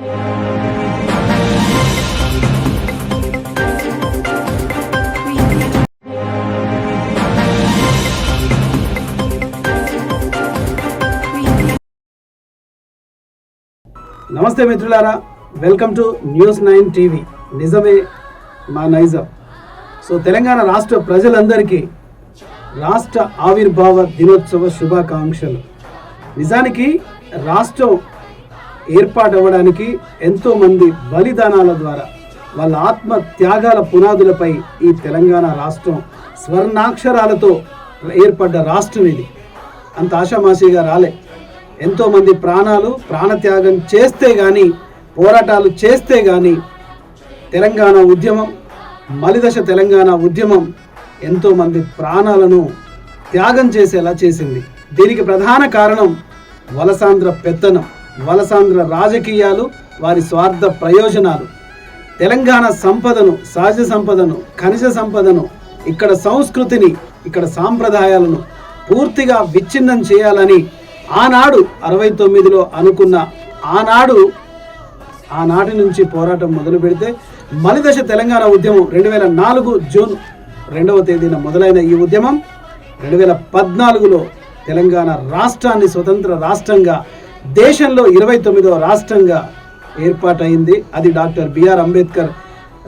నమస్తే మిత్రులారా, welcome to న్యూస్9 TV. నిజమే మా నైజం. సో తెలంగాణ రాష్ట్ర ప్రజలందరికీ రాష్ట్ర ఆవిర్భావ దినోత్సవ శుభాకాంక్షలు. నిజానికి రాష్ట్రం ఏర్పాటవ్వడానికి ఎంతోమంది బలిదానాల ద్వారా వాళ్ళ ఆత్మ త్యాగాల పునాదులపై ఈ తెలంగాణ రాష్ట్రం స్వర్ణాక్షరాలతో ఏర్పడ్డ రాష్ట్రం ఇది. అంత ఆషామాషిగా రాలే. ఎంతోమంది ప్రాణత్యాగం చేస్తే కానీ, పోరాటాలు చేస్తే కానీ తెలంగాణ ఉద్యమం, మలిదశ తెలంగాణ ఉద్యమం ఎంతోమంది ప్రాణాలను త్యాగం చేసేలా చేసింది. దీనికి ప్రధాన కారణం వలసాంధ్ర పెత్తనం, వలసాంధ్ర రాజకీయాలు, వారి స్వార్థ ప్రయోజనాలు. తెలంగాణ సంపదను, సహజ సంపదను, ఖనిజ సంపదను, ఇక్కడ సంస్కృతిని, ఇక్కడ సాంప్రదాయాలను పూర్తిగా విచ్ఛిన్నం చేయాలని ఆనాడు 69లో అనుకున్న ఆనాటి నుంచి పోరాటం మొదలు పెడితే మలిదశ తెలంగాణ ఉద్యమం 2004 జూన్ 2వ తేదీన మొదలైన ఈ ఉద్యమం 2014లో తెలంగాణ రాష్ట్రాన్ని స్వతంత్ర రాష్ట్రంగా, దేశంలో 29వ రాష్ట్రంగా ఏర్పాటైంది. అది డాక్టర్ బిఆర్ అంబేద్కర్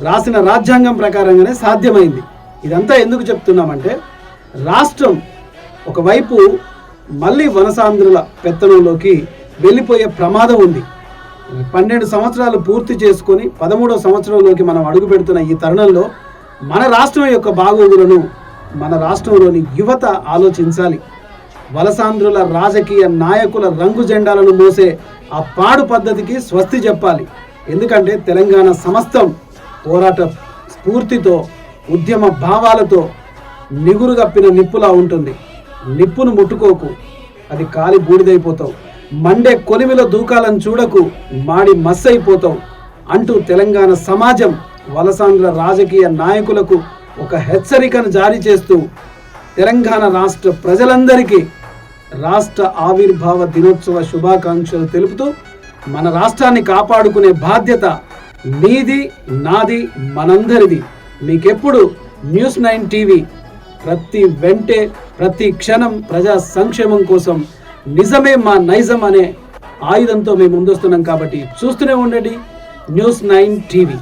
రాసిన రాజ్యాంగం ప్రకారంగానే సాధ్యమైంది. ఇదంతా ఎందుకు చెప్తున్నామంటే, రాష్ట్రం ఒకవైపు మళ్ళీ వలసాంధ్రుల పెత్తనంలోకి వెళ్ళిపోయే ప్రమాదం ఉంది. 12 సంవత్సరాలు పూర్తి చేసుకొని 13వ సంవత్సరంలోకి మనం అడుగు పెడుతున్న ఈ తరుణంలో మన రాష్ట్రం యొక్క బాగోగులను మన రాష్ట్రంలోని యువత ఆలోచించాలి. వలసాంధ్రుల రాజకీయ నాయకుల రంగు జెండాలను మోసే ఆ పాడు పద్ధతికి స్వస్తి చెప్పాలి. ఎందుకంటే తెలంగాణ సమస్తం పోరాట స్ఫూర్తితో, ఉద్యమ భావాలతో నిగురుగప్పిన నిప్పులా ఉంటుంది. నిప్పును ముట్టుకోకు, అది కాలి బూడిదైపోతావు. మండే కొలిమిలో దూకాలను చూడకు, మాడి మస్సైపోతావు అంటూ తెలంగాణ సమాజం వలసాంధ్ర రాజకీయ నాయకులకు ఒక హెచ్చరికను జారీ చేస్తూ తెలంగాణ రాష్ట్ర ప్రజలందరికీ రాష్ట్ర ఆవిర్భావ దినోత్సవ శుభాకాంక్షలు తెలుపుతూ, మన రాష్ట్రాన్ని కాపాడుకునే బాధ్యత నీది, నాది, మనందరిది. మీకెప్పుడు న్యూస్9 టీవీ ప్రతి క్షణం ప్రజా సంక్షేమం కోసం, నిజమే మా నైజం అనే ఆయుధంతో మేము ముందొస్తున్నాం. కాబట్టి చూస్తూనే ఉండండి న్యూస్9 టీవీ.